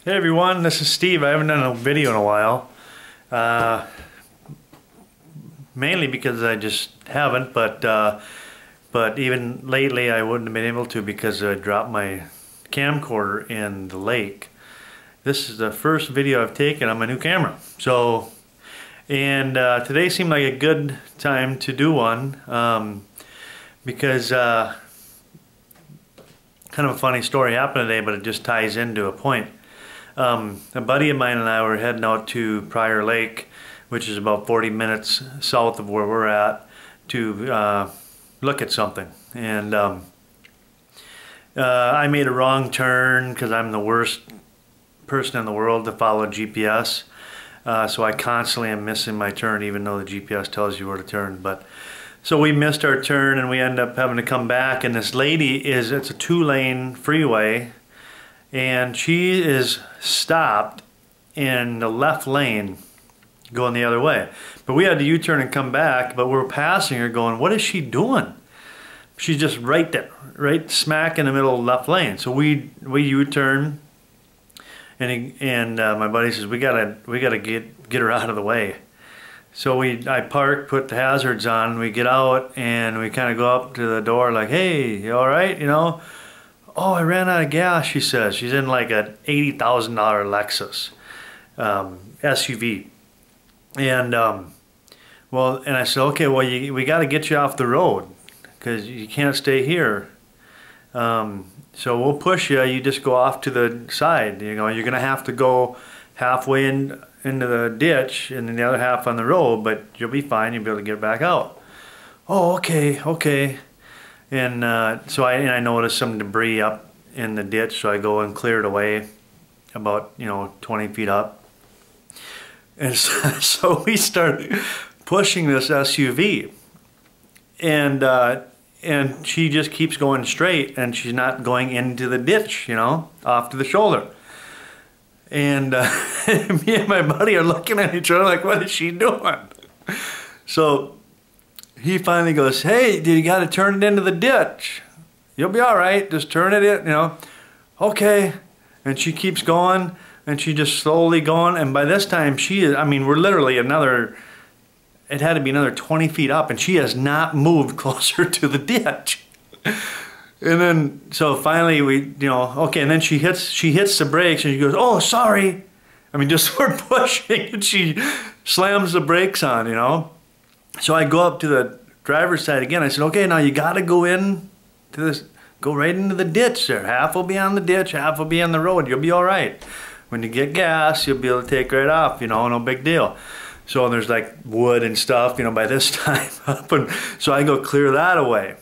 Hey everyone, this is Steve. I haven't done a video in a while. Mainly because I just haven't, but even lately I wouldn't have been able to because I dropped my camcorder in the lake. This is the first video I've taken on my new camera. Today seemed like a good time to do one because kind of a funny story happened today, but it just ties into a point. A buddy of mine and I were heading out to Prior Lake, which is about 40 minutes south of where we're at, to look at something. And I made a wrong turn because I'm the worst person in the world to follow GPS. So I constantly am missing my turn, even though the GPS tells you where to turn. So we missed our turn and we end up having to come back. And this lady it's a 2-lane freeway. And she is stopped in the left lane going the other way. But we had to U-turn and come back, but we're passing her going, what is she doing? She's just right there, right smack in the middle of the left lane. So we U-turn and my buddy says, we gotta get her out of the way. So I park, put the hazards on, we get out and we kind of go up to the door like, hey, you all right, you know? Oh, I ran out of gas, she says. She's in like an $80,000 Lexus SUV. And I said, okay, well, we got to get you off the road because you can't stay here. So we'll push you. You just go off to the side. You know, you're going to have to go halfway into the ditch and then the other half on the road, but you'll be fine. You'll be able to get back out. Oh, okay, okay. And so I noticed some debris up in the ditch, so I go and clear it away about 20 feet up. And so we start pushing this SUV, and she just keeps going straight, and she's not going into the ditch, off to the shoulder. And me and my buddy are looking at each other like, what is she doing? So he finally goes, hey, you got to turn it into the ditch. You'll be all right. Just turn it in, Okay. And she keeps going, and she just slowly going. And by this time, we're literally it had to be another 20 feet up, and she has not moved closer to the ditch. And then, so finally okay. And then she hits the brakes, and she goes, oh, sorry. Just we're pushing, and she slams the brakes on, So I go up to the driver's side again. I said, okay, now you got to go go right into the ditch there. Half will be on the ditch, half will be on the road. You'll be all right. When you get gas, you'll be able to take right off, no big deal. So there's like wood and stuff, by this time up. And so I go clear that away.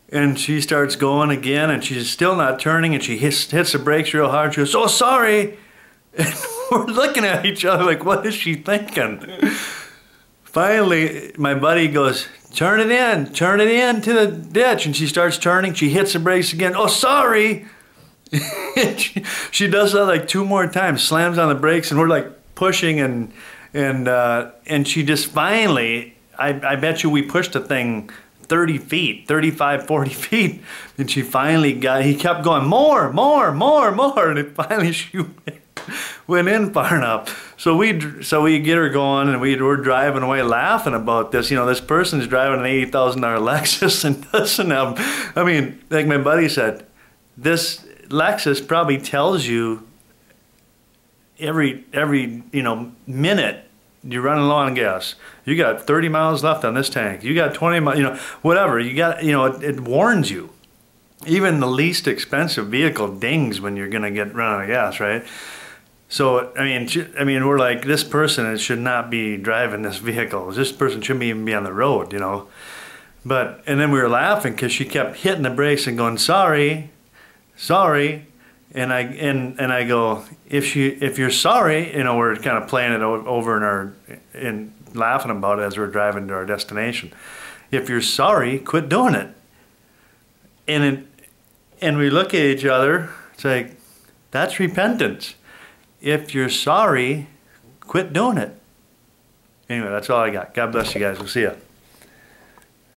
And she starts going again, and she's still not turning, and she hits the brakes real hard. She goes, oh, sorry. And we're looking at each other like, what is she thinking? Finally, my buddy goes, turn it in to the ditch. And she starts turning. She hits the brakes again. Oh, sorry. she does that like 2 more times, slams on the brakes, and we're like pushing, and she just finally, I bet you we pushed the thing 30 feet, 35, 40 feet. And she finally he kept going, more. And it finally she went in far enough. So we get her going, and we're driving away laughing about this. This person's driving an $80,000 Lexus and doesn't have, like my buddy said, this Lexus probably tells you every minute you're running low on gas. You got 30 miles left on this tank. You got 20 miles, whatever. You got, it warns you. Even the least expensive vehicle dings when you're gonna run out of gas, right? So, we're like, this person should not be driving this vehicle. This person shouldn't even be on the road, And then we were laughing because she kept hitting the brakes and going, sorry. And I go, if you're sorry, we're kind of playing it over and laughing about it as we're driving to our destination. If you're sorry, quit doing it. And we look at each other, it's like, that's repentance. If you're sorry, quit doing it. Anyway, that's all I got. God bless you guys. We'll see ya.